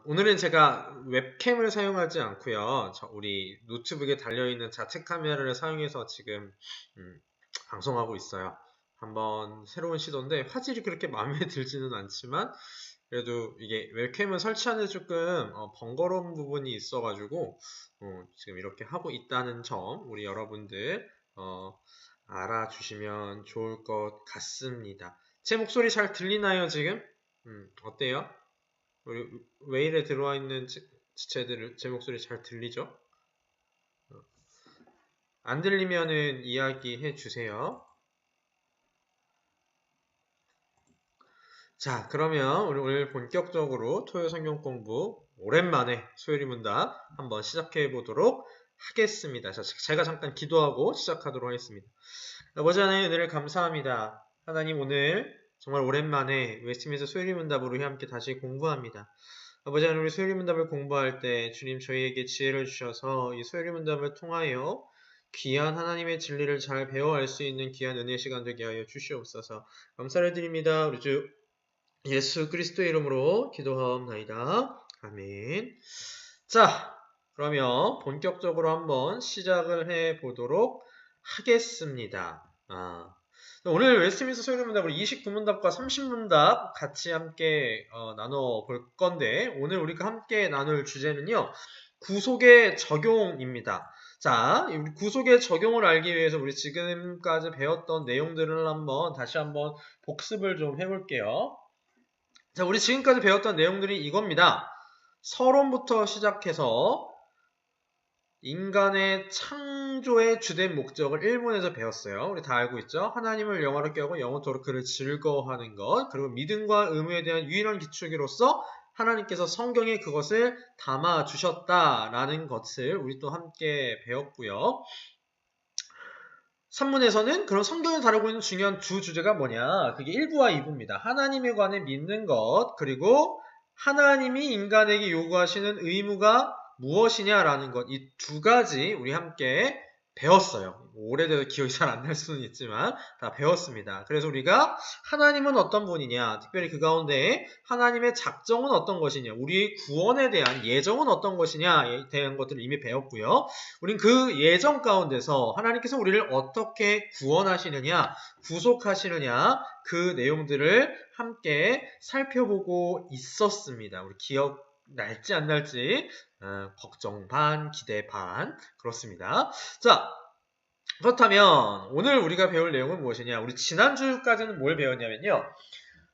오늘은 제가 웹캠을 사용하지 않고요. 우리 노트북에 달려있는 자체 카메라를 사용해서 지금 방송하고 있어요. 한번 새로운 시도인데 화질이 그렇게 마음에 들지는 않지만 그래도 이게 웹캠을 설치하는 데 조금 번거로운 부분이 있어가지고 지금 이렇게 하고 있다는 점 우리 여러분들 알아주시면 좋을 것 같습니다. 제 목소리 잘 들리나요 지금? 어때요? 우리 웨일에 들어와 있는 지체들 제 목소리 잘 들리죠? 안 들리면은 이야기해 주세요. 자, 그러면 우리 오늘 본격적으로 토요 성경 공부 오랜만에 소요리 문답 한번 시작해 보도록 하겠습니다. 자, 제가 잠깐 기도하고 시작하도록 하겠습니다. 아버지 하나님 은혜를 감사합니다. 하나님 오늘 정말 오랜만에 웨스트민스터 소요리 문답으로 우리 함께 다시 공부합니다. 아버지 하나님 우리 소요리 문답을 공부할 때 주님 저희에게 지혜를 주셔서 이 소요리 문답을 통하여 귀한 하나님의 진리를 잘 배워갈 수 있는 귀한 은혜 시간 되게 하여 주시옵소서. 감사를 드립니다. 우리 주 예수 그리스도의 이름으로 기도하옵나이다. 아멘. 자, 그러면 본격적으로 한번 시작을 해 보도록 하겠습니다. 오늘 웨스트민스터 소요리 문답으로 29문답과 30문답 같이 함께 나눠 볼 건데 오늘 우리가 함께 나눌 주제는요. 구속의 적용입니다. 자, 구속의 적용을 알기 위해서 우리 지금까지 배웠던 내용들을 다시 한번 복습을 좀 해볼게요. 자, 우리 지금까지 배웠던 내용들이 이겁니다. 서론부터 시작해서 인간의 창조의 주된 목적을 1문에서 배웠어요. 우리 다 알고 있죠? 하나님을 영화롭게 하고 영원토록 그를 즐거워하는 것, 그리고 믿음과 의무에 대한 유일한 기초기로서 하나님께서 성경에 그것을 담아주셨다라는 것을 우리 또 함께 배웠고요. 3문에서는 그런 성경을 다루고 있는 중요한 두 주제가 뭐냐? 그게 1부와 2부입니다. 하나님에 관해 믿는 것, 그리고 하나님이 인간에게 요구하시는 의무가 무엇이냐라는 것, 이 두 가지 우리 함께 배웠어요. 오래돼서 기억이 잘 안 날 수는 있지만 다 배웠습니다. 그래서 우리가 하나님은 어떤 분이냐, 특별히 그 가운데 하나님의 작정은 어떤 것이냐, 우리의 구원에 대한 예정은 어떤 것이냐에 대한 것들을 이미 배웠고요. 우린 그 예정 가운데서 하나님께서 우리를 어떻게 구원하시느냐, 구속하시느냐 그 내용들을 함께 살펴보고 있었습니다. 우리 기억 날지 안 날지 걱정 반, 기대 반 그렇습니다. 자, 그렇다면 오늘 우리가 배울 내용은 무엇이냐? 우리 지난주까지는 뭘 배웠냐면요.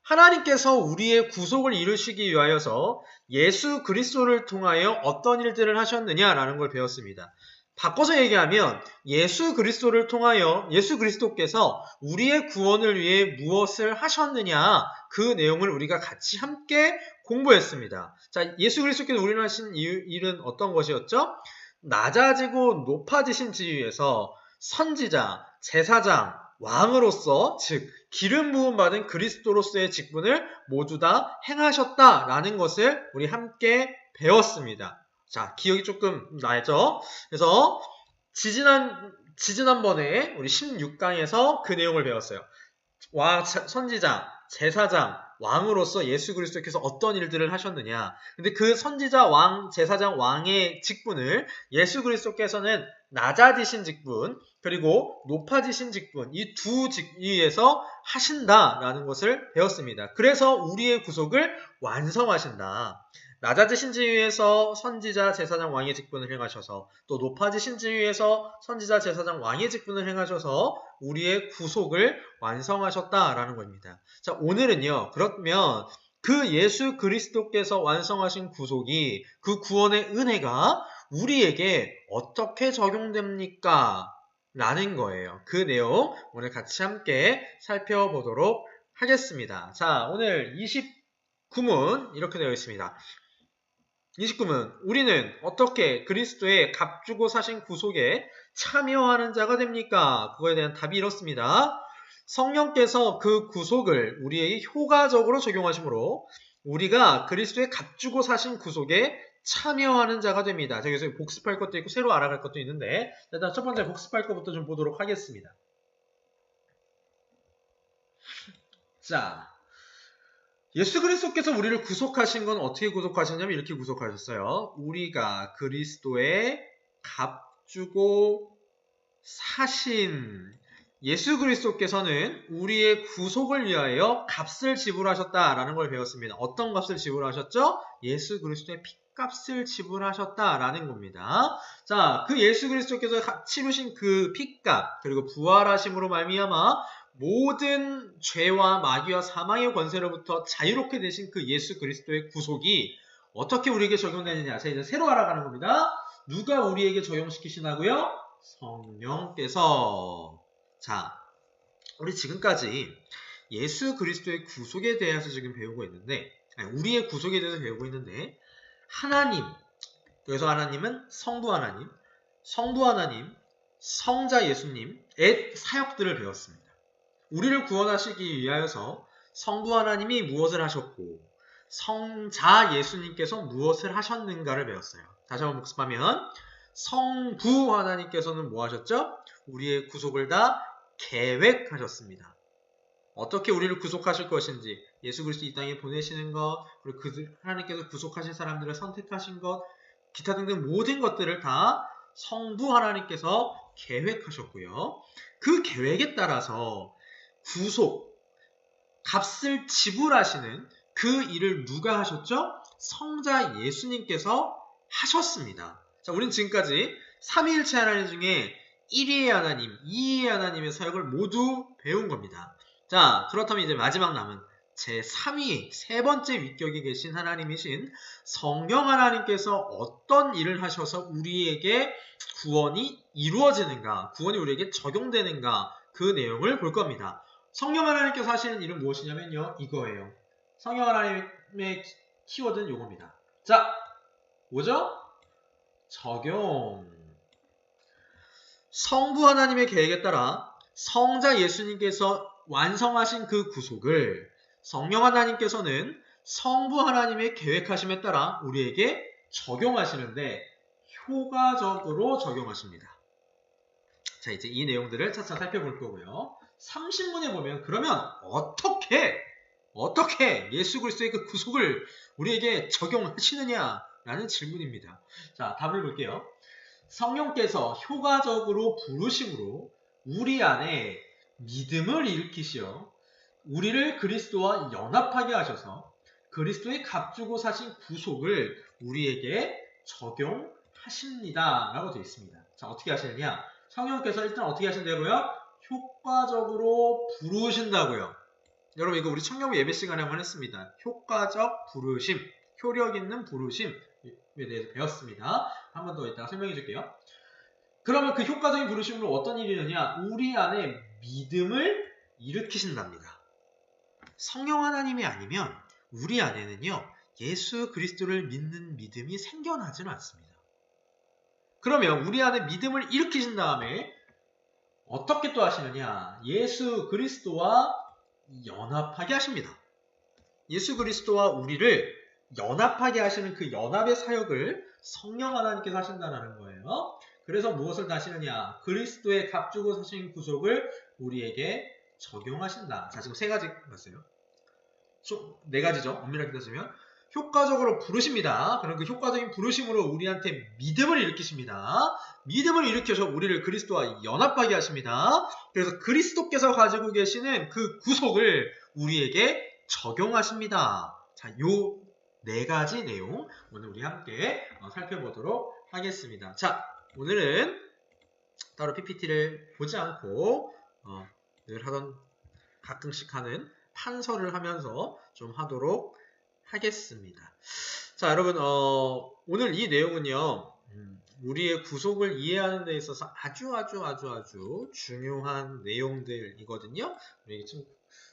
하나님께서 우리의 구속을 이루시기 위하여서 예수 그리스도를 통하여 어떤 일들을 하셨느냐라는 걸 배웠습니다. 바꿔서 얘기하면 예수 그리스도를 통하여 예수 그리스도께서 우리의 구원을 위해 무엇을 하셨느냐 그 내용을 우리가 같이 함께 공부했습니다. 자, 예수 그리스도께서 우리를 하신 일은 어떤 것이었죠? 낮아지고 높아지신 지위에서 선지자, 제사장, 왕으로서 즉 기름 부음 받은 그리스도로서의 직분을 모두 다 행하셨다라는 것을 우리 함께 배웠습니다. 자, 기억이 조금 나죠? 그래서 지지난번에 우리 16강에서 그 내용을 배웠어요. 선지자, 제사장, 왕으로서 예수 그리스도께서 어떤 일들을 하셨느냐. 근데 그 선지자, 왕, 제사장, 왕의 직분을 예수 그리스도께서는 낮아지신 직분, 그리고 높아지신 직분, 이 두 직위에서 하신다라는 것을 배웠습니다. 그래서 우리의 구속을 완성하신다. 낮아지신 지위에서 선지자, 제사장, 왕의 직분을 행하셔서 또 높아지신 지위에서 선지자, 제사장, 왕의 직분을 행하셔서 우리의 구속을 완성하셨다라는 겁니다. 자, 오늘은요. 그러면 그 예수 그리스도께서 완성하신 구속이 그 구원의 은혜가 우리에게 어떻게 적용됩니까? 라는 거예요. 그 내용 오늘 같이 함께 살펴보도록 하겠습니다. 자, 오늘 29문 이렇게 되어 있습니다. 29문 우리는 어떻게 그리스도의 값주고 사신 구속에 참여하는 자가 됩니까? 그거에 대한 답이 이렇습니다. 성령께서 그 구속을 우리에게 효과적으로 적용하시므로 우리가 그리스도의 값주고 사신 구속에 참여하는 자가 됩니다. 자, 여기서 복습할 것도 있고 새로 알아갈 것도 있는데 일단 첫 번째 복습할 것부터 좀 보도록 하겠습니다. 자, 예수 그리스도께서 우리를 구속하신 건 어떻게 구속하셨냐면 이렇게 구속하셨어요. 우리가 그리스도의 값 주고 사신 예수 그리스도께서는 우리의 구속을 위하여 값을 지불하셨다라는 걸 배웠습니다. 어떤 값을 지불하셨죠? 예수 그리스도의 핏값을 지불하셨다라는 겁니다. 자, 그 예수 그리스도께서 치르신 그 핏값 그리고 부활하심으로 말미암아 모든 죄와 마귀와 사망의 권세로부터 자유롭게 되신 그 예수 그리스도의 구속이 어떻게 우리에게 적용되느냐. 자, 이제 새로 알아가는 겁니다. 누가 우리에게 적용시키시나고요? 성령께서. 자, 우리 지금까지 예수 그리스도의 구속에 대해서 지금 배우고 있는데, 우리의 구속에 대해서 배우고 있는데, 하나님, 그래서 하나님은 성부 하나님, 성자 예수님의 사역들을 배웠습니다. 우리를 구원하시기 위하여서 성부 하나님이 무엇을 하셨고, 성자 예수님께서 무엇을 하셨는가를 배웠어요. 다시 한번 복습하면, 성부 하나님께서는 뭐 하셨죠? 우리의 구속을 다 계획하셨습니다. 어떻게 우리를 구속하실 것인지, 예수 그리스도 이 땅에 보내시는 것, 그리고 하나님께서 구속하신 사람들을 선택하신 것, 기타 등등 모든 것들을 다 성부 하나님께서 계획하셨고요. 그 계획에 따라서 구속, 값을 지불하시는 그 일을 누가 하셨죠? 성자 예수님께서 하셨습니다. 자, 우리는 지금까지 삼위일체 하나님 중에 1위의 하나님, 2위의 하나님의 사역을 모두 배운 겁니다. 자, 그렇다면 이제 마지막 남은 제3위, 세 번째 위격에 계신 하나님이신 성령 하나님께서 어떤 일을 하셔서 우리에게 구원이 이루어지는가, 구원이 우리에게 적용되는가, 그 내용을 볼 겁니다. 성령 하나님께서 하시는 일은 무엇이냐면요, 이거예요. 성령 하나님의 키워드는 이겁니다. 자, 뭐죠? 적용. 성부 하나님의 계획에 따라 성자 예수님께서 완성하신 그 구속을 성령 하나님께서는 성부 하나님의 계획하심에 따라 우리에게 적용하시는데 효과적으로 적용하십니다. 자, 이제 이 내용들을 차차 살펴볼 거고요. 30문에 보면 그러면 어떻게 예수 그리스도의 그 구속을 우리에게 적용하시느냐라는 질문입니다. 자, 답을 볼게요. 성령께서 효과적으로 부르심으로 우리 안에 믿음을 일으키시어 우리를 그리스도와 연합하게 하셔서 그리스도의 값주고 사신 구속을 우리에게 적용하십니다. 라고 되어 있습니다. 자, 어떻게 하시느냐? 성령께서 일단 어떻게 하신다고요? 효과적으로 부르신다고요. 여러분, 이거 우리 청년부 예배 시간에 한번 했습니다. 효과적 부르심, 효력 있는 부르심에 대해서 배웠습니다. 한 번 더 이따가 설명해 줄게요. 그러면 그 효과적인 부르심으로 어떤 일이 일어나냐? 우리 안에 믿음을 일으키신답니다. 성령 하나님이 아니면 우리 안에는요, 예수 그리스도를 믿는 믿음이 생겨나지는 않습니다. 그러면 우리 안에 믿음을 일으키신 다음에 어떻게 또 하시느냐? 예수 그리스도와 연합하게 하십니다. 예수 그리스도와 우리를 연합하게 하시는 그 연합의 사역을 성령 하나님께서 하신다는 거예요. 그래서 무엇을 하시느냐? 그리스도의 값주고 사신 구속을 우리에게 적용하신다. 자, 지금 세 가지 봤어요. 네 가지죠. 엄밀하게 따지면 효과적으로 부르십니다. 그럼 그 효과적인 부르심으로 우리한테 믿음을 일으키십니다. 믿음을 일으켜서 우리를 그리스도와 연합하게 하십니다. 그래서 그리스도께서 가지고 계시는 그 구속을 우리에게 적용하십니다. 자, 요 네 가지 내용 오늘 우리 함께 살펴보도록 하겠습니다. 자, 오늘은 따로 PPT를 보지 않고 늘 하던 가끔씩 하는 판서를 하면서 좀 하도록 하겠습니다. 자, 여러분, 오늘 이 내용은요, 우리의 구속을 이해하는 데 있어서 아주 중요한 내용들이거든요. 우리 좀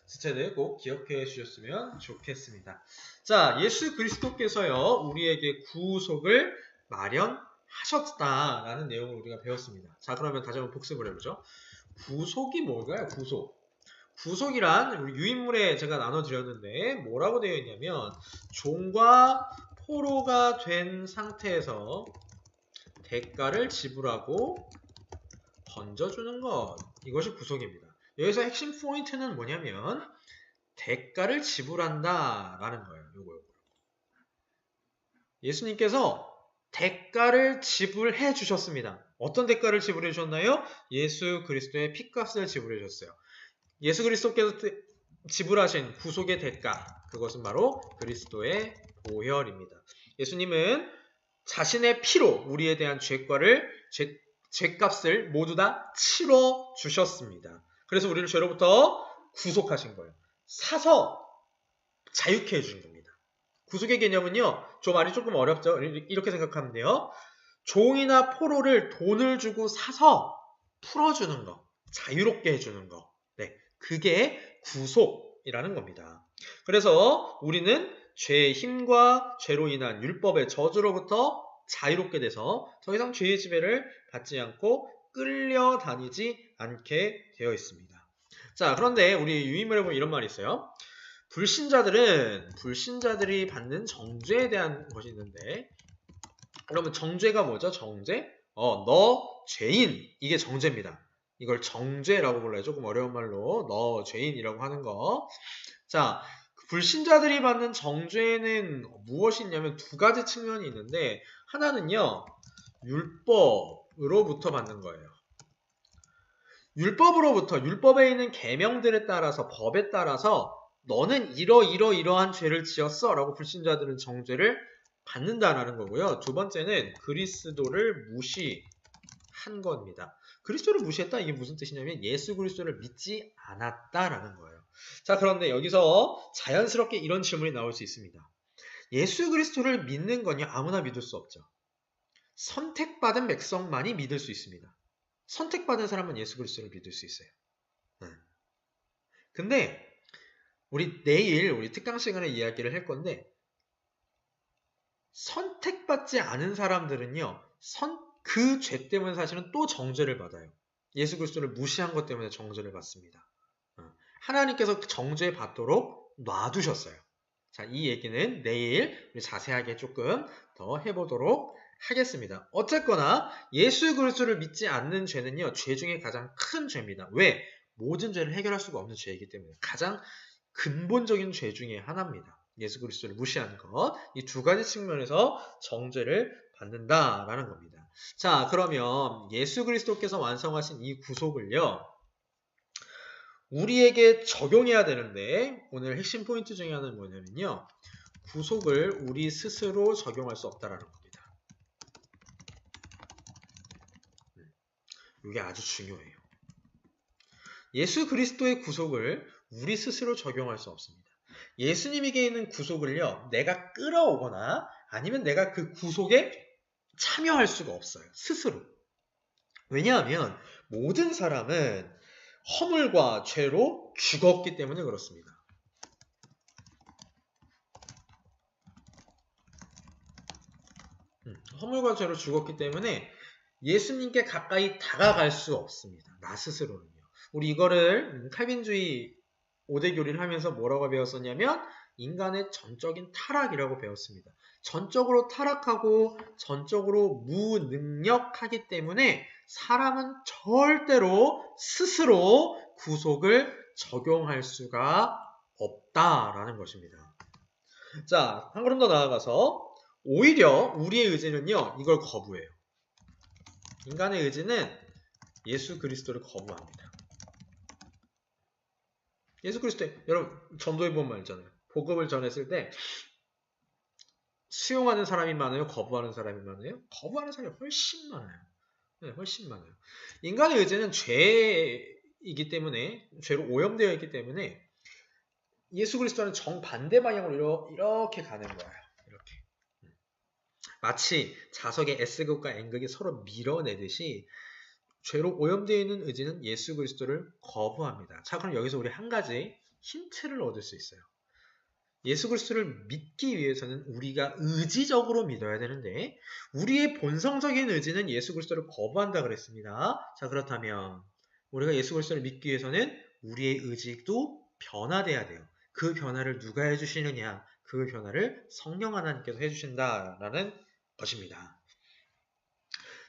스체들 꼭 기억해 주셨으면 좋겠습니다. 자, 예수 그리스도께서요, 우리에게 구속을 마련하셨다라는 내용을 우리가 배웠습니다. 자, 그러면 다시 한번 복습을 해보죠. 구속이 뭘까요? 구속이란 우리 유인물에 제가 나눠드렸는데 뭐라고 되어 있냐면 종과 포로가 된 상태에서 대가를 지불하고 건져주는 것, 이것이 구속입니다. 여기서 핵심 포인트는 뭐냐면 대가를 지불한다라는 거예요. 요거. 예수님께서 대가를 지불해 주셨습니다. 어떤 대가를 지불해 주셨나요? 예수 그리스도의 피값을 지불해 주셨어요. 예수 그리스도께서 지불하신 구속의 대가, 그것은 바로 그리스도의 보혈입니다. 예수님은 자신의 피로 우리에 대한 죄값을 모두 다 치러 주셨습니다. 그래서 우리를 죄로부터 구속하신 거예요. 사서 자유케 해주신 겁니다. 구속의 개념은요, 저 말이 조금 어렵죠? 이렇게 생각하면 돼요. 종이나 포로를 돈을 주고 사서 풀어주는 거, 자유롭게 해주는 거. 네, 그게 구속이라는 겁니다. 그래서 우리는 죄의 힘과 죄로 인한 율법의 저주로부터 자유롭게 돼서 더 이상 죄의 지배를 받지 않고 끌려다니지 않게 되어 있습니다. 자, 그런데 우리 유인물에 보면 이런 말이 있어요. 불신자들이 받는 정죄에 대한 것이 있는데, 그러면 정죄가 뭐죠? 정죄? 너 죄인, 이게 정죄입니다. 이걸 정죄라고 불러요. 조금 어려운 말로 너 죄인이라고 하는 거. 자, 불신자들이 받는 정죄는 무엇이 있냐면 두 가지 측면이 있는데, 하나는요, 율법으로부터 받는 거예요. 율법에 있는 계명들에 따라서, 법에 따라서 너는 이러한 죄를 지었어 라고 불신자들은 정죄를 받는다라는 거고요. 두 번째는 그리스도를 무시한 겁니다. 그리스도를 무시했다? 이게 무슨 뜻이냐면 예수 그리스도를 믿지 않았다라는 거예요. 자, 그런데 여기서 자연스럽게 이런 질문이 나올 수 있습니다. 예수 그리스도를 믿는 건요, 아무나 믿을 수 없죠. 선택받은 백성만이 믿을 수 있습니다. 선택받은 사람은 예수 그리스도를 믿을 수 있어요. 근데 우리 내일 우리 특강 시간에 이야기를 할 건데, 선택받지 않은 사람들은요, 그 죄 때문에 사실은 또 정죄를 받아요. 예수 그리스도를 무시한 것 때문에 정죄를 받습니다. 하나님께서 정죄 받도록 놔두셨어요. 자, 이 얘기는 내일 우리 자세하게 조금 더 해보도록 하겠습니다. 어쨌거나 예수 그리스도를 믿지 않는 죄는요, 죄 중에 가장 큰 죄입니다. 왜? 모든 죄를 해결할 수가 없는 죄이기 때문에 가장 근본적인 죄 중에 하나입니다. 예수 그리스도를 무시하는 것. 이 두 가지 측면에서 정죄를 받는다라는 겁니다. 자, 그러면 예수 그리스도께서 완성하신 이 구속을요, 우리에게 적용해야 되는데, 오늘 핵심 포인트 중에 하나는 뭐냐면요, 구속을 우리 스스로 적용할 수 없다라는 겁니다. 이게 아주 중요해요. 예수 그리스도의 구속을 우리 스스로 적용할 수 없습니다. 예수님에게 있는 구속을요, 내가 끌어오거나 아니면 내가 그 구속에 참여할 수가 없어요. 스스로. 왜냐하면 모든 사람은 허물과 죄로 죽었기 때문에 그렇습니다. 허물과 죄로 죽었기 때문에 예수님께 가까이 다가갈 수 없습니다. 나 스스로는요. 우리 이거를 칼빈주의 5대 교리를 하면서 뭐라고 배웠었냐면 인간의 전적인 타락이라고 배웠습니다. 전적으로 타락하고 전적으로 무능력하기 때문에 사람은 절대로 스스로 구속을 적용할 수가 없다라는 것입니다. 자, 한 걸음 더 나아가서 오히려 우리의 의지는요, 이걸 거부해요. 인간의 의지는 예수 그리스도를 거부합니다. 예수 그리스도, 여러분 전도에 보면 알잖아요. 복음을 전했을 때 수용하는 사람이 많아요? 거부하는 사람이 많아요? 거부하는 사람이 훨씬 많아요. 네, 훨씬 많아요. 인간의 의지는 죄이기 때문에, 죄로 오염되어 있기 때문에 예수 그리스도는 정반대 방향으로 이렇게 가는 거예요. 이렇게. 마치 자석의 S극과 N극이 서로 밀어내듯이 죄로 오염되어 있는 의지는 예수 그리스도를 거부합니다. 자, 그럼 여기서 우리 한 가지 힌트를 얻을 수 있어요. 예수 그리스도를 믿기 위해서는 우리가 의지적으로 믿어야 되는데 우리의 본성적인 의지는 예수 그리스도를 거부한다 그랬습니다. 자, 그렇다면 우리가 예수 그리스도를 믿기 위해서는 우리의 의지도 변화돼야 돼요. 그 변화를 누가 해주시느냐? 그 변화를 성령 하나님께서 해주신다라는 것입니다.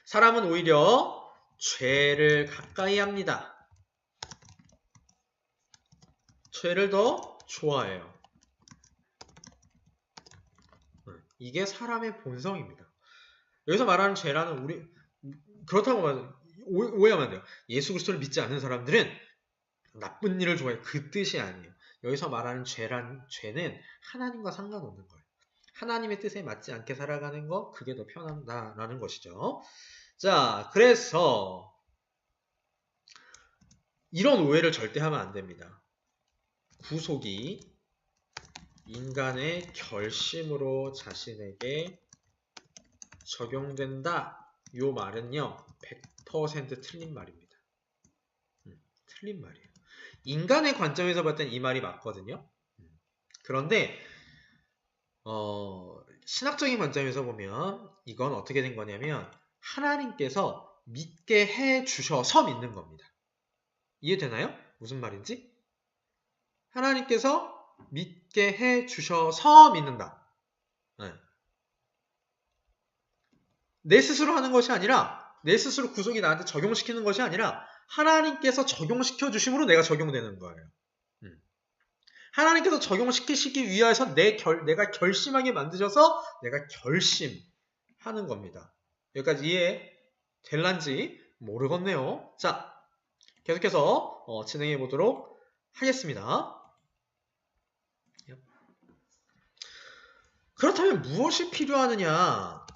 사람은 오히려 죄를 가까이 합니다. 죄를 더 좋아해요. 이게 사람의 본성입니다. 여기서 말하는 죄라는 그렇다고 오해하면 안 돼요. 예수 그리스도를 믿지 않는 사람들은 나쁜 일을 좋아해요. 그 뜻이 아니에요. 여기서 말하는 죄는 하나님과 상관없는 거예요. 하나님의 뜻에 맞지 않게 살아가는 거, 그게 더 편하다라는 것이죠. 자, 그래서 이런 오해를 절대 하면 안 됩니다. 구속이 인간의 결심으로 자신에게 적용된다. 요 말은요, 100% 틀린 말입니다. 틀린 말이에요. 인간의 관점에서 봤을 땐 이 말이 맞거든요. 그런데 신학적인 관점에서 보면 이건 어떻게 된 거냐면 하나님께서 믿게 해 주셔서 믿는 겁니다. 이해되나요? 무슨 말인지? 하나님께서 믿게 해 주셔서 믿는다. 네. 내 스스로 하는 것이 아니라, 내 스스로 구속이 나한테 적용시키는 것이 아니라 하나님께서 적용시켜 주심으로 내가 적용되는 거예요. 하나님께서 적용시키시기 위해서 내가 결심하게 만드셔서 내가 결심하는 겁니다. 여기까지 이해될란지 모르겠네요. 자, 계속해서 진행해 보도록 하겠습니다. 그렇다면 무엇이 필요하느냐?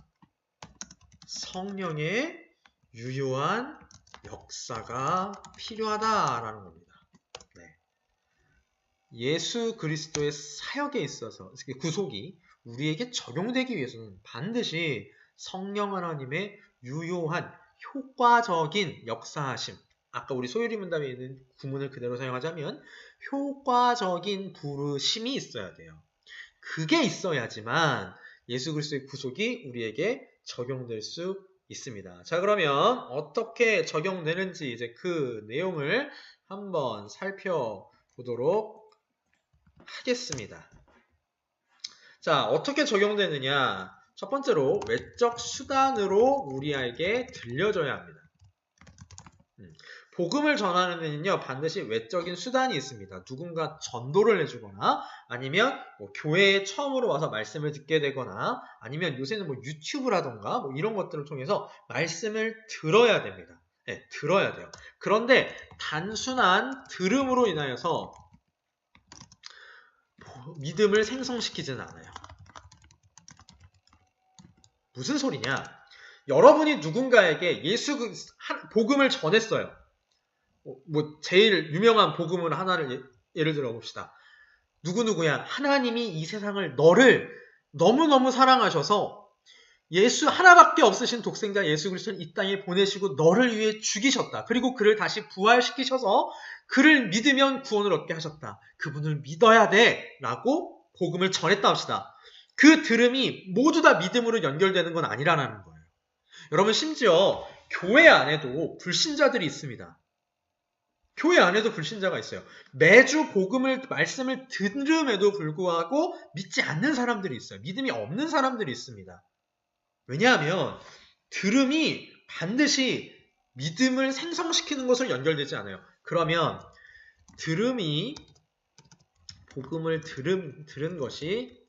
성령의 유효한 역사가 필요하다라는 겁니다. 네. 예수 그리스도의 사역에 있어서 구속이 우리에게 적용되기 위해서는 반드시 성령 하나님의 유효한 효과적인 역사하심, 아까 우리 소유리 문답에 있는 구문을 그대로 사용하자면 효과적인 부르심이 있어야 돼요. 그게 있어야지만 예수 그리스도의 구속이 우리에게 적용될 수 있습니다. 자, 그러면 어떻게 적용되는지 이제 그 내용을 한번 살펴보도록 하겠습니다. 자, 어떻게 적용되느냐? 첫 번째로 외적 수단으로 우리에게 들려줘야 합니다. 복음을 전하는 데는요, 반드시 외적인 수단이 있습니다. 누군가 전도를 해주거나, 아니면 교회에 처음으로 와서 말씀을 듣게 되거나, 아니면 요새는 유튜브라던가 이런 것들을 통해서 말씀을 들어야 됩니다. 네, 들어야 돼요. 그런데 단순한 들음으로 인하여서 믿음을 생성시키지는 않아요. 무슨 소리냐? 여러분이 누군가에게 복음을 전했어요. 제일 유명한 복음을 하나를 예를 들어 봅시다. 누구누구야. 하나님이 이 세상을 너를 너무너무 사랑하셔서 하나밖에 없으신 독생자 예수 그리스도를 이 땅에 보내시고 너를 위해 죽이셨다. 그리고 그를 다시 부활시키셔서 그를 믿으면 구원을 얻게 하셨다. 그분을 믿어야 돼. 라고 복음을 전했다 합시다. 그 들음이 모두 다 믿음으로 연결되는 건 아니라는 거예요. 여러분, 심지어 교회 안에도 불신자들이 있습니다. 교회 안에도 불신자가 있어요. 매주 말씀을 들음에도 불구하고 믿지 않는 사람들이 있어요. 믿음이 없는 사람들이 있습니다. 왜냐하면 들음이 반드시 믿음을 생성시키는 것으로 연결되지 않아요. 그러면 복음을 들은 것이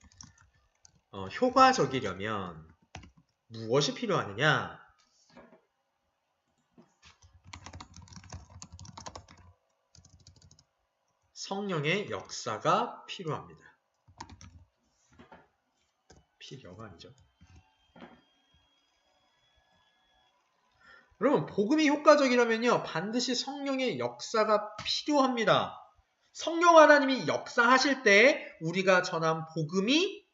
효과적이려면 무엇이 필요하느냐? 성령의 역사가 필요합니다. 필요가 아니죠. 여러분, 복음이 효과적이라면요, 반드시 성령의 역사가 필요합니다. 성령 하나님이 역사하실 때 우리가 전한 복음이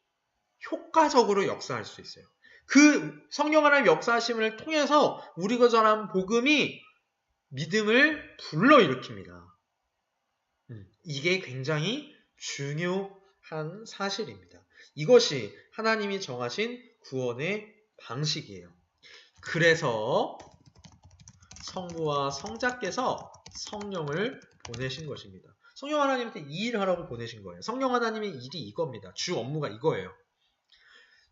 효과적으로 역사할 수 있어요. 그 성령 하나님 역사하심을 통해서 우리가 전한 복음이 믿음을 불러일으킵니다. 이게 굉장히 중요한 사실입니다. 이것이 하나님이 정하신 구원의 방식이에요. 그래서 성부와 성자께서 성령을 보내신 것입니다. 성령 하나님한테 이 일을 하라고 보내신 거예요. 성령 하나님의 일이 이겁니다. 주 업무가 이거예요.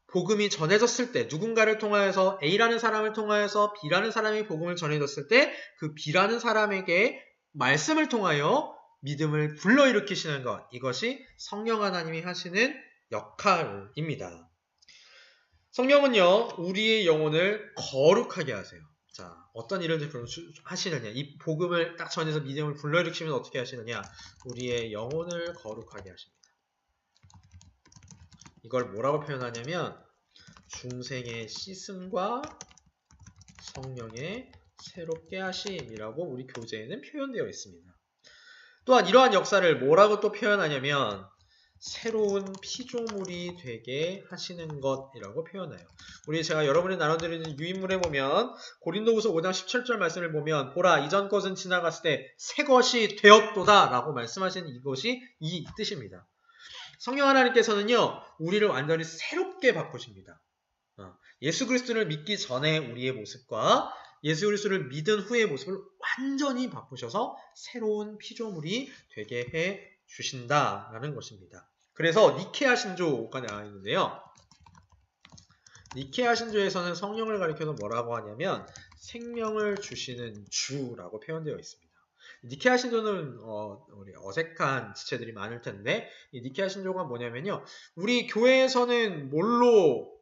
복음이 전해졌을 때 누군가를 통하여서 A라는 사람을 통하여서 B라는 사람이 복음을 전해졌을 때 그 B라는 사람에게 말씀을 통하여 믿음을 불러일으키시는 것, 이것이 성령 하나님이 하시는 역할입니다. 성령은요, 우리의 영혼을 거룩하게 하세요. 자, 어떤 일을 그럼 하시느냐? 이 복음을 딱 전해서 믿음을 불러일으키면 어떻게 하시느냐? 우리의 영혼을 거룩하게 하십니다. 이걸 뭐라고 표현하냐면 중생의 씻음과 성령의 새롭게 하심이라고 우리 교재에는 표현되어 있습니다. 또한 이러한 역사를 뭐라고 또 표현하냐면 새로운 피조물이 되게 하시는 것이라고 표현해요. 제가 여러분이 나눠드리는 유인물에 보면 고린도후서 5장 17절 말씀을 보면 보라 이전 것은 지나갔을 때 새 것이 되었도다 라고 말씀하시는 이것이 이 뜻입니다. 성령 하나님께서는요 우리를 완전히 새롭게 바꾸십니다. 예수 그리스도를 믿기 전에 우리의 모습과 예수 그리스도를 믿은 후의 모습을 완전히 바꾸셔서 새로운 피조물이 되게 해 주신다라는 것입니다. 그래서 니케아 신조가 나와 있는데요. 니케아 신조에서는 성령을 가리켜서 뭐라고 하냐면 생명을 주시는 주라고 표현되어 있습니다. 니케아 신조는 우리 어색한 지체들이 많을 텐데 이 니케아 신조가 뭐냐면요. 우리 교회에서는 뭘로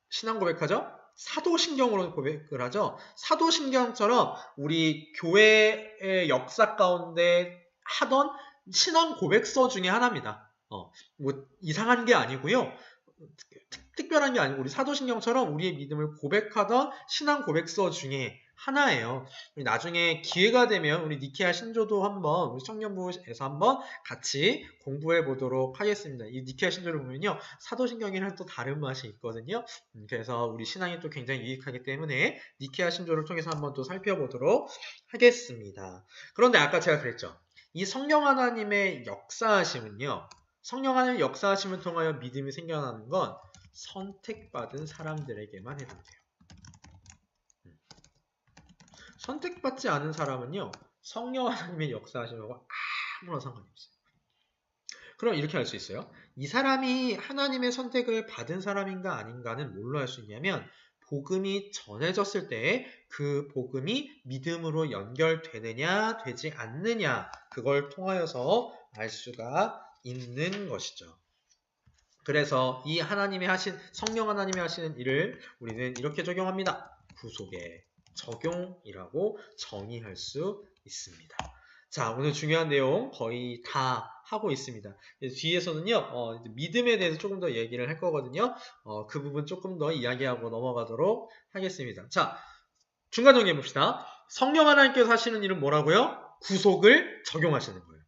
신앙 고백하죠? 사도신경으로 고백을 하죠. 사도신경처럼 우리 교회의 역사 가운데 하던 신앙 고백서 중에 하나입니다. 뭐 이상한 게 아니고요. 특별한 게 아니고 우리 사도신경처럼 우리의 믿음을 고백하던 신앙 고백서 중에 하나예요. 나중에 기회가 되면 우리 니케아 신조도 한번 우리 청년부에서 한번 같이 공부해 보도록 하겠습니다. 이 니케아 신조를 보면요. 사도신경이랑 또 다른 맛이 있거든요. 그래서 우리 신앙이 또 굉장히 유익하기 때문에 니케아 신조를 통해서 한번 또 살펴보도록 하겠습니다. 그런데 아까 제가 그랬죠. 이 성령 하나님의 역사하심은요. 성령 하나님의 역사하심을 통하여 믿음이 생겨나는 건 선택받은 사람들에게만 해당돼요. 선택받지 않은 사람은요. 성령 하나님의 역사하심하고 아무런 상관이 없어요. 그럼 이렇게 할 수 있어요. 이 사람이 하나님의 선택을 받은 사람인가 아닌가는 뭘로 할 수 있냐면 복음이 전해졌을 때 그 복음이 믿음으로 연결되느냐 되지 않느냐 그걸 통하여서 알 수가 있는 것이죠. 그래서 이 하나님이 하신 성령 하나님이 하시는 일을 우리는 이렇게 적용합니다. 구속의 적용이라고 정의할 수 있습니다. 자, 오늘 중요한 내용 거의 다 하고 있습니다. 뒤에서는요, 믿음에 대해서 조금 더 얘기를 할 거거든요. 그 부분 조금 더 이야기하고 넘어가도록 하겠습니다. 자, 중간 정리해 봅시다. 성령 하나님께서 하시는 일은 뭐라고요? 구속을 적용하시는 거예요.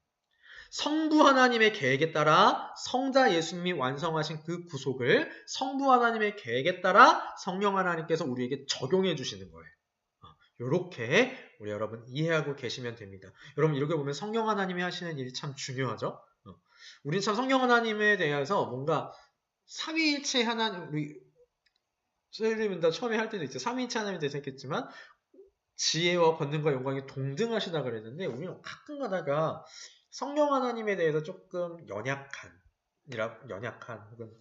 성부 하나님의 계획에 따라 성자 예수님이 완성하신 그 구속을 성부 하나님의 계획에 따라 성령 하나님께서 우리에게 적용해 주시는 거예요. 이렇게 우리 여러분 이해하고 계시면 됩니다. 여러분 이렇게 보면 성령 하나님이 하시는 일이 참 중요하죠. 우리는 참 성령 하나님에 대해서 뭔가 삼위일체 하나님 우리 선생님은 다 처음에 할 때도 있죠. 삼위일체 하나님에 대해서 했겠지만 지혜와 권능과 영광이 동등하시다 그랬는데 우리는 가끔 가다가 성령 하나님에 대해서 조금 연약한 혹은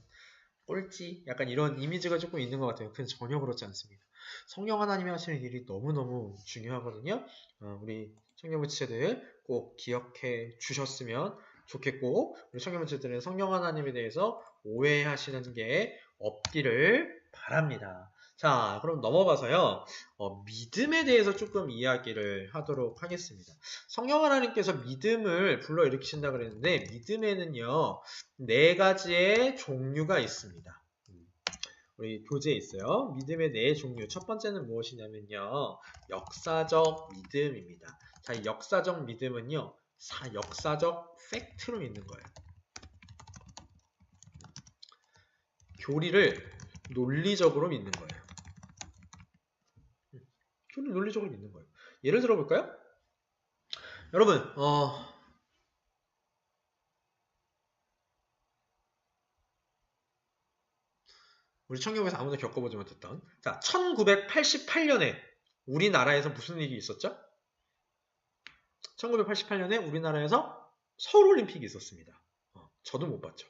꼴찌 약간 이런 이미지가 조금 있는 것 같아요. 그건 전혀 그렇지 않습니다. 성령 하나님이 하시는 일이 너무너무 중요하거든요. 우리 청년부 지체들 꼭 기억해 주셨으면 좋겠고 우리 청년부 지체들은 성령 하나님에 대해서 오해하시는 게 없기를 바랍니다. 자, 그럼 넘어가서요. 믿음에 대해서 조금 이야기를 하도록 하겠습니다. 성령 하나님께서 믿음을 불러일으키신다 그랬는데 믿음에는요. 4가지의 종류가 있습니다. 우리 교재에 있어요. 믿음의 4종류. 첫 번째는 무엇이냐면요. 역사적 믿음입니다. 자, 이 역사적 믿음은요. 역사적 팩트로 믿는 거예요. 교리를 논리적으로 믿는 거예요. 교리를 논리적으로 믿는 거예요. 예를 들어 볼까요? 여러분, 우리 청교에서 아무도 겪어보지 못했던 자, 1988년에 우리나라에서 무슨 일이 있었죠? 1988년에 우리나라에서 서울올림픽이 있었습니다. 저도 못 봤죠.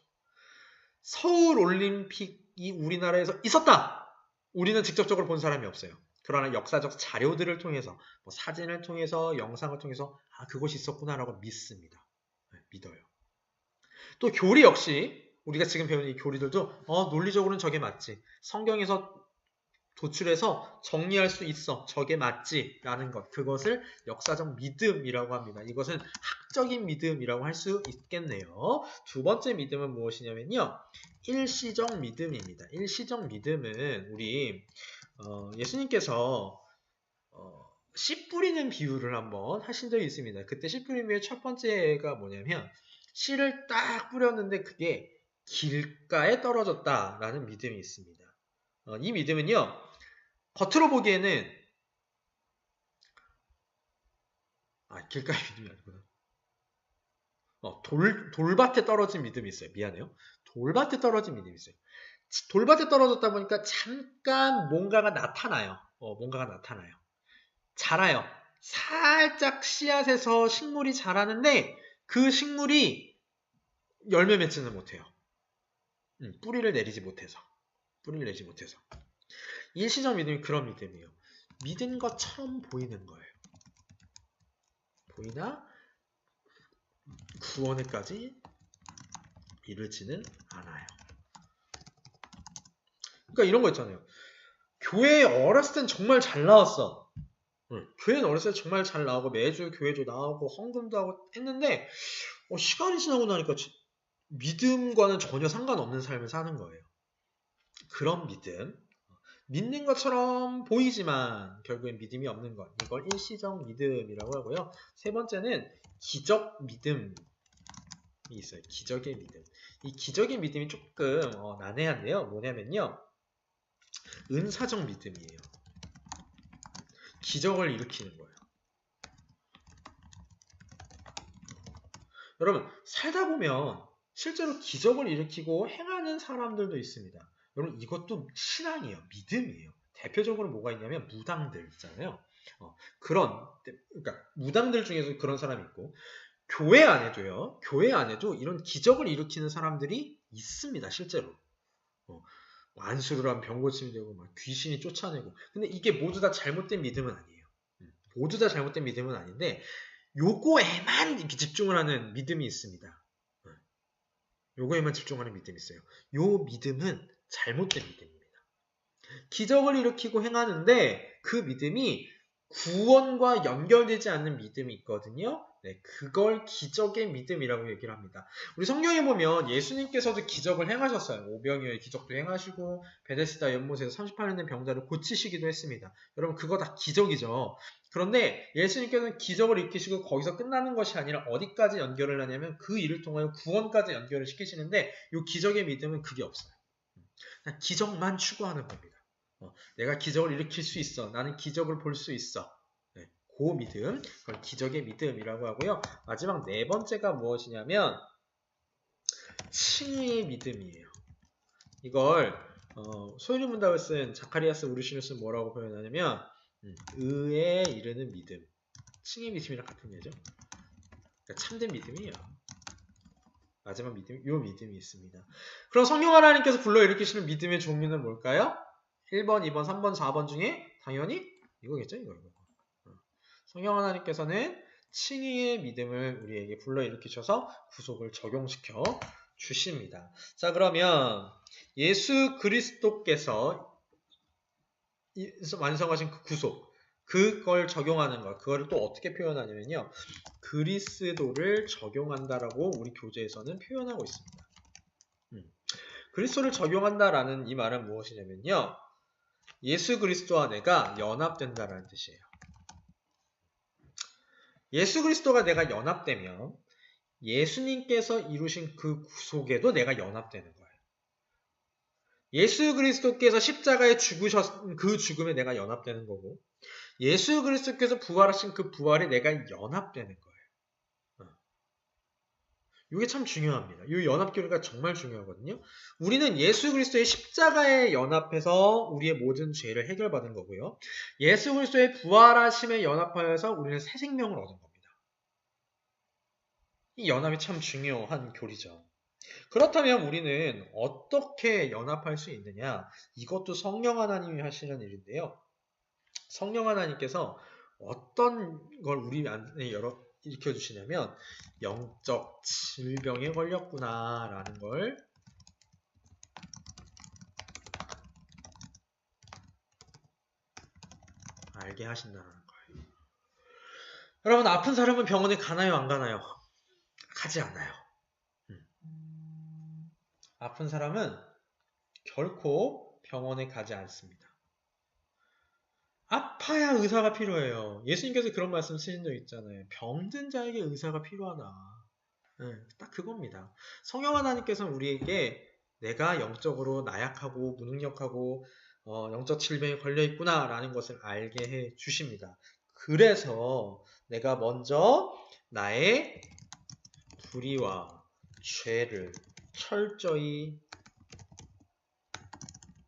서울올림픽이 우리나라에서 있었다! 우리는 직접적으로 본 사람이 없어요. 그러나 역사적 자료들을 통해서 사진을 통해서 영상을 통해서 그것이 있었구나라고 믿습니다. 믿어요. 또 교리 역시 우리가 지금 배우는 이 교리들도 논리적으로는 저게 맞지. 성경에서 도출해서 정리할 수 있어. 저게 맞지. 라는 것. 그것을 역사적 믿음이라고 합니다. 이것은 학적인 믿음이라고 할 수 있겠네요. 두 번째 믿음은 무엇이냐면요. 일시적 믿음입니다. 일시적 믿음은 우리 예수님께서 씨 뿌리는 비유를 한번 하신 적이 있습니다. 그때 씨 뿌리는 비유의 첫 번째가 뭐냐면 씨를 딱 뿌렸는데 그게 길가에 떨어졌다라는 믿음이 있습니다. 이 믿음은요. 겉으로 보기에는 길가의 믿음이 아니구나. 돌밭에 떨어진 믿음이 있어요. 미안해요. 돌밭에 떨어진 믿음이 있어요. 돌밭에 떨어졌다 보니까 잠깐 뭔가가 나타나요. 뭔가가 나타나요. 자라요. 살짝 씨앗에서 식물이 자라는데 그 식물이 열매 맺지는 못해요. 뿌리를 내리지 못해서. 일시적 믿음이 그런 믿음이에요. 믿은 것처럼 보이는 거예요. 보이나 구원에까지 이르지는 않아요. 그러니까 이런 거 있잖아요. 교회에 어렸을 땐 정말 잘 나왔어. 교회는 어렸을 때 정말 잘 나오고 매주 교회도 나오고 헌금도 하고 했는데 시간이 지나고 나니까 믿음과는 전혀 상관없는 삶을 사는 거예요. 그런 믿음. 믿는 것처럼 보이지만 결국엔 믿음이 없는 것. 이걸 일시적 믿음이라고 하고요. 세 번째는 기적 믿음이 있어요. 기적의 믿음. 이 기적의 믿음이 조금 난해한데요. 뭐냐면요. 은사적 믿음이에요. 기적을 일으키는 거예요. 여러분 살다 보면 실제로 기적을 일으키고 행하는 사람들도 있습니다. 여러분 이것도 신앙이에요. 믿음이에요. 대표적으로 뭐가 있냐면 무당들 있잖아요. 그러니까 무당들 중에서 그런 사람이 있고 교회 안에도 이런 기적을 일으키는 사람들이 있습니다. 실제로. 안수를 하면 병 고침이 되고 막 귀신이 쫓아내고. 근데 이게 모두 다 잘못된 믿음은 아니에요. 모두 다 잘못된 믿음은 아닌데 요거에만 집중을 하는 믿음이 있습니다. 요거에만 집중하는 믿음이 있어요. 요 믿음은 잘못된 믿음입니다. 기적을 일으키고 행하는데 그 믿음이 구원과 연결되지 않는 믿음이 있거든요. 네, 그걸 기적의 믿음이라고 얘기를 합니다. 우리 성경에 보면 예수님께서도 기적을 행하셨어요. 오병이어의 기적도 행하시고 베데스다 연못에서 38년 된 병자를 고치시기도 했습니다. 여러분 그거 다 기적이죠. 그런데 예수님께서는 기적을 일으키시고 거기서 끝나는 것이 아니라 어디까지 연결을 하냐면 그 일을 통하여 구원까지 연결을 시키시는데 이 기적의 믿음은 그게 없어요. 그냥 기적만 추구하는 겁니다. 내가 기적을 일으킬 수 있어. 나는 기적을 볼 수 있어. 네, 그 믿음, 그걸 기적의 믿음이라고 하고요. 마지막 네 번째가 무엇이냐면 칭의의 믿음이에요. 이걸 소유리 문답을 쓴 자카리아스 우르시누스는 뭐라고 표현하냐면 의에 이르는 믿음. 칭의 믿음이랑 같은 예죠. 그러니까 참된 믿음이에요. 마지막 믿음, 요 믿음이 있습니다. 그럼 성령 하나님께서 불러일으키시는 믿음의 종류는 뭘까요? 1번, 2번, 3번, 4번 중에 당연히 이거겠죠? 이거. 성령 하나님께서는 칭의의 믿음을 우리에게 불러일으키셔서 구속을 적용시켜 주십니다. 자, 그러면 예수 그리스도께서 완성하신 그 구속, 그걸 적용하는 것, 그거를 또 어떻게 표현하냐면요. 그리스도를 적용한다라고 우리 교재에서는 표현하고 있습니다. 그리스도를 적용한다라는 이 말은 무엇이냐면요. 예수 그리스도와 내가 연합된다라는 뜻이에요. 예수 그리스도가 내가 연합되면 예수님께서 이루신 그 구속에도 내가 연합되는 거예요. 예수 그리스도께서 십자가에 죽으셨 그 죽음에 내가 연합되는 거고 예수 그리스도께서 부활하신 그 부활에 내가 연합되는 거예요. 이게 참 중요합니다. 이 연합 교리가 정말 중요하거든요. 우리는 예수 그리스도의 십자가에 연합해서 우리의 모든 죄를 해결받은 거고요. 예수 그리스도의 부활하심에 연합하여서 우리는 새 생명을 얻은 겁니다. 이 연합이 참 중요한 교리죠. 그렇다면 우리는 어떻게 연합할 수 있느냐? 이것도 성령 하나님이 하시는 일인데요. 성령 하나님께서 어떤 걸 우리 안에 일으켜 주시냐면 영적 질병에 걸렸구나 라는 걸 알게 하신다는 거예요. 여러분, 아픈 사람은 병원에 가나요, 안 가나요? 가지 않아요. 아픈 사람은 결코 병원에 가지 않습니다. 아파야 의사가 필요해요. 예수님께서 그런 말씀 쓰신 적 있잖아요. 병든 자에게 의사가 필요하다. 네, 딱 그겁니다. 성령 하나님께서는 우리에게 내가 영적으로 나약하고 무능력하고 영적 질병에 걸려있구나 라는 것을 알게 해 주십니다. 그래서 내가 먼저 나의 불의와 죄를 철저히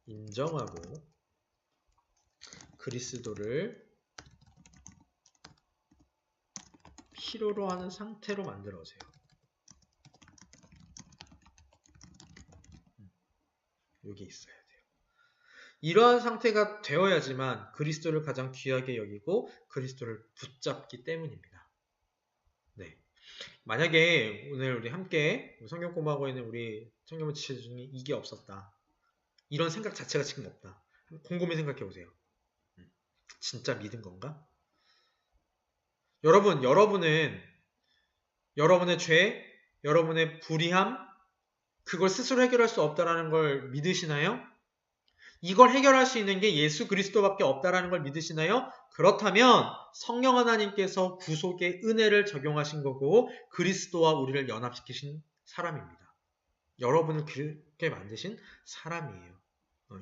인정하고 그리스도를 필요로 하는 상태로 만들어주세요. 여기 있어야 돼요. 이러한 상태가 되어야지만 그리스도를 가장 귀하게 여기고 그리스도를 붙잡기 때문입니다. 네. 만약에 오늘 우리 함께 성경 공부하고 있는 우리 청년부 지체 중에 이게 없었다. 이런 생각 자체가 지금 없다. 곰곰이 생각해 보세요. 진짜 믿은 건가? 여러분은 여러분의 죄, 여러분의 불의함, 그걸 스스로 해결할 수 없다라는 걸 믿으시나요? 이걸 해결할 수 있는 게 예수 그리스도밖에 없다라는 걸 믿으시나요? 그렇다면 성령 하나님께서 구속의 은혜를 적용하신 거고 그리스도와 우리를 연합시키신 사람입니다. 여러분을 그렇게 만드신 사람이에요.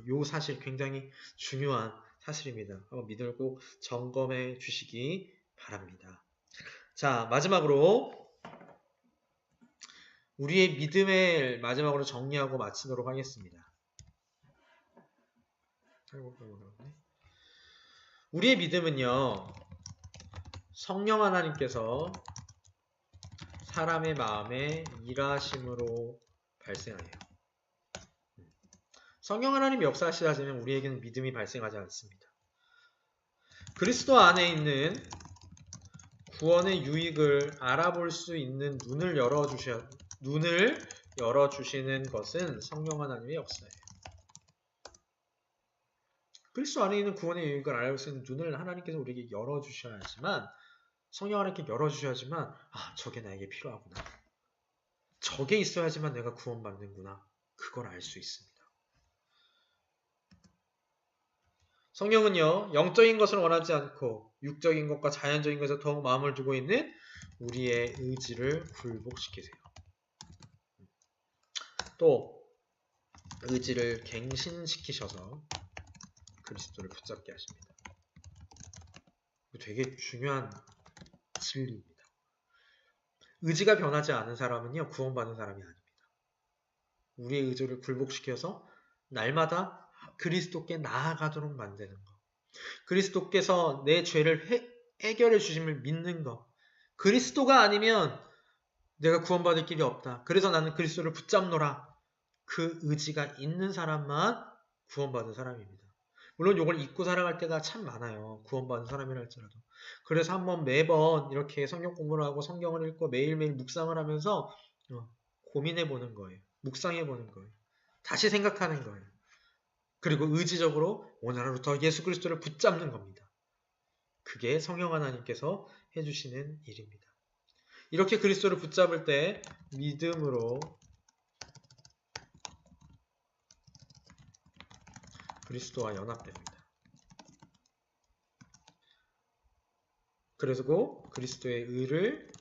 이 사실 굉장히 중요한 사실입니다. 한번 믿음을 꼭 점검해 주시기 바랍니다. 자, 마지막으로 우리의 믿음을 마지막으로 정리하고 마치도록 하겠습니다. 우리의 믿음은요, 성령 하나님께서 사람의 마음에 일하심으로 발생해요. 성령 하나님이 역사하시지 않으면 우리에게는 믿음이 발생하지 않습니다. 그리스도 안에 있는 구원의 유익을 알아볼 수 있는 눈을 열어주시는 것은 성령 하나님의 역사예요. 그리스도 안에 있는 구원의 유익을 알아볼 수 있는 눈을 하나님께서 우리에게 열어주셔야지만, 성령 하나님께 열어주셔야지만, 저게 나에게 필요하구나. 저게 있어야지만 내가 구원받는구나. 그걸 알 수 있습니다. 성령은요, 영적인 것을 원하지 않고 육적인 것과 자연적인 것에 더욱 마음을 두고 있는 우리의 의지를 굴복시키세요. 또 의지를 갱신시키셔서 그리스도를 붙잡게 하십니다. 되게 중요한 진리입니다. 의지가 변하지 않은 사람은요, 구원받는 사람이 아닙니다. 우리의 의지를 굴복시켜서 날마다 그리스도께 나아가도록 만드는 것. 그리스도께서 내 죄를 해결해 주심을 믿는 것. 그리스도가 아니면 내가 구원받을 길이 없다. 그래서 나는 그리스도를 붙잡노라. 그 의지가 있는 사람만 구원받은 사람입니다. 물론 이걸 잊고 살아갈 때가 참 많아요. 구원받은 사람이라 할지라도. 그래서 한번 매번 이렇게 성경 공부를 하고 성경을 읽고 매일매일 묵상을 하면서 고민해 보는 거예요. 묵상해 보는 거예요. 다시 생각하는 거예요. 그리고 의지적으로 오늘 하루부터 예수 그리스도를 붙잡는 겁니다. 그게 성령 하나님께서 해주시는 일입니다. 이렇게 그리스도를 붙잡을 때 믿음으로 그리스도와 연합됩니다. 그래서 그리스도의 의를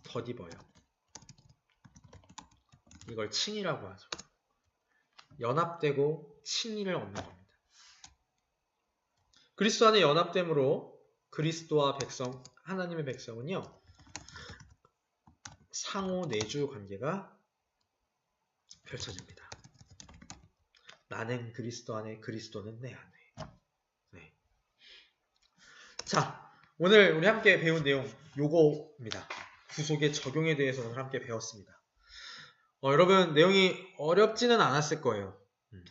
덧입어요. 이걸 칭의라고 하죠. 연합되고 칭의를 얻는 겁니다. 그리스도 안에 연합됨으로 그리스도와 백성, 하나님의 백성은요, 상호 내주 관계가 펼쳐집니다. 나는 그리스도 안에, 그리스도는 내 안에. 네. 자, 오늘 우리 함께 배운 내용 요거입니다. 구속의 적용에 대해서 오늘 함께 배웠습니다. 여러분, 내용이 어렵지는 않았을 거예요.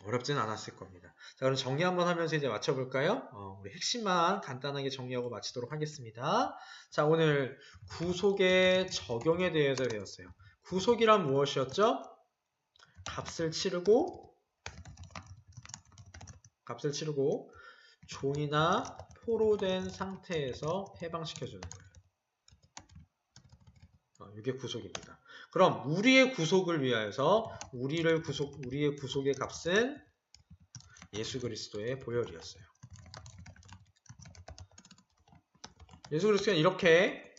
어렵진 않았을 겁니다. 자, 그럼 정리 한번 하면서 이제 맞춰볼까요? 우리 핵심만 간단하게 정리하고 마치도록 하겠습니다. 자, 오늘 구속의 적용에 대해서 배웠어요. 구속이란 무엇이었죠? 값을 치르고 존이나 포로된 상태에서 해방시켜주는 거예요. 이게 구속입니다. 그럼 우리의 구속을 위하여서 우리의 구속의 값은 예수 그리스도의 보혈이었어요. 예수 그리스도는 이렇게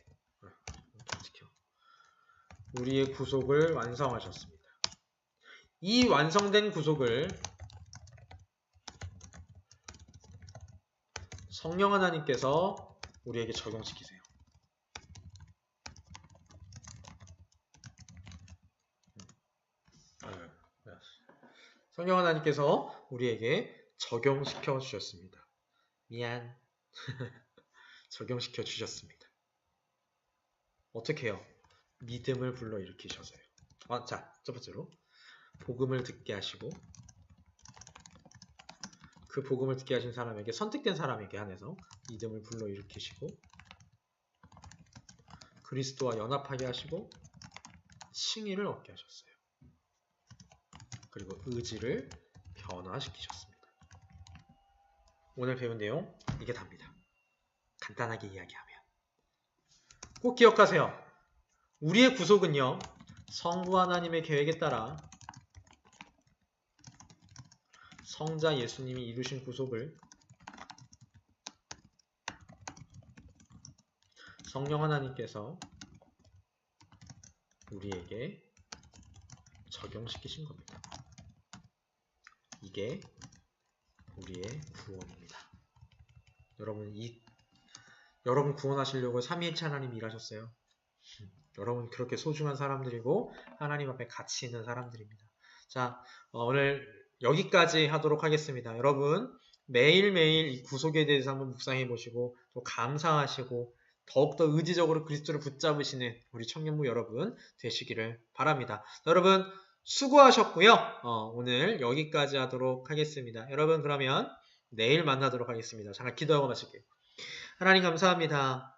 우리의 구속을 완성하셨습니다. 이 완성된 구속을 성령 하나님께서 우리에게 적용시키세요. 성령 하나님께서 우리에게 적용시켜 주셨습니다. 미안. 적용시켜 주셨습니다. 어떻게 해요? 믿음을 불러일으키셔서요. 자, 첫 번째로 복음을 듣게 하시고 그 복음을 듣게 하신 사람에게 선택된 사람에게 한해서 믿음을 불러일으키시고 그리스도와 연합하게 하시고 칭의를 얻게 하셨어요. 그리고 의지를 변화시키셨습니다. 오늘 배운 내용 이게 답니다. 간단하게 이야기하면 꼭 기억하세요. 우리의 구속은요, 성부 하나님의 계획에 따라 성자 예수님이 이루신 구속을 성령 하나님께서 우리에게 적용시키신 겁니다. 이게 우리의 구원입니다. 여러분 구원하시려고 삼위일체 하나님이 일하셨어요. 여러분 그렇게 소중한 사람들이고 하나님 앞에 가치 있는 사람들입니다. 자, 오늘 여기까지 하도록 하겠습니다. 여러분 매일매일 이 구속에 대해서 한번 묵상해 보시고 또 감사하시고 더욱더 의지적으로 그리스도를 붙잡으시는 우리 청년부 여러분 되시기를 바랍니다. 여러분 수고하셨고요. 오늘 여기까지 하도록 하겠습니다. 여러분 그러면 내일 만나도록 하겠습니다. 잠깐 기도하고 마칠게요. 하나님 감사합니다.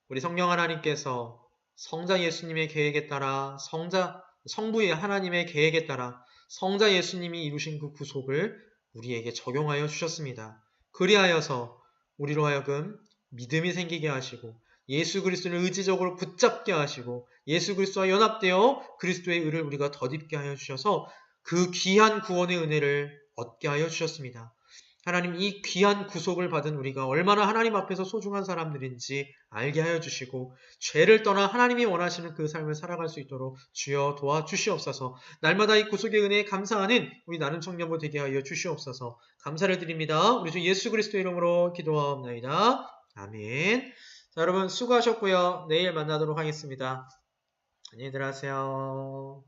우리 성령 하나님께서 성자 예수님의 계획에 따라 성부의 하나님의 계획에 따라 성자 예수님이 이루신 그 구속을 우리에게 적용하여 주셨습니다. 그리하여서 우리로 하여금 믿음이 생기게 하시고 예수 그리스도를 의지적으로 붙잡게 하시고 예수 그리스도와 연합되어 그리스도의 의를 우리가 덧입게 하여 주셔서 그 귀한 구원의 은혜를 얻게 하여 주셨습니다. 하나님 이 귀한 구속을 받은 우리가 얼마나 하나님 앞에서 소중한 사람들인지 알게 하여 주시고 죄를 떠나 하나님이 원하시는 그 삶을 살아갈 수 있도록 주여 도와주시옵소서. 날마다 이 구속의 은혜에 감사하는 우리 나는 청년부 되게 하여 주시옵소서. 감사를 드립니다. 우리 주 예수 그리스도 이름으로 기도하옵나이다. 아멘. 자, 여러분 수고하셨고요. 내일 만나도록 하겠습니다. 안녕히 들어가세요.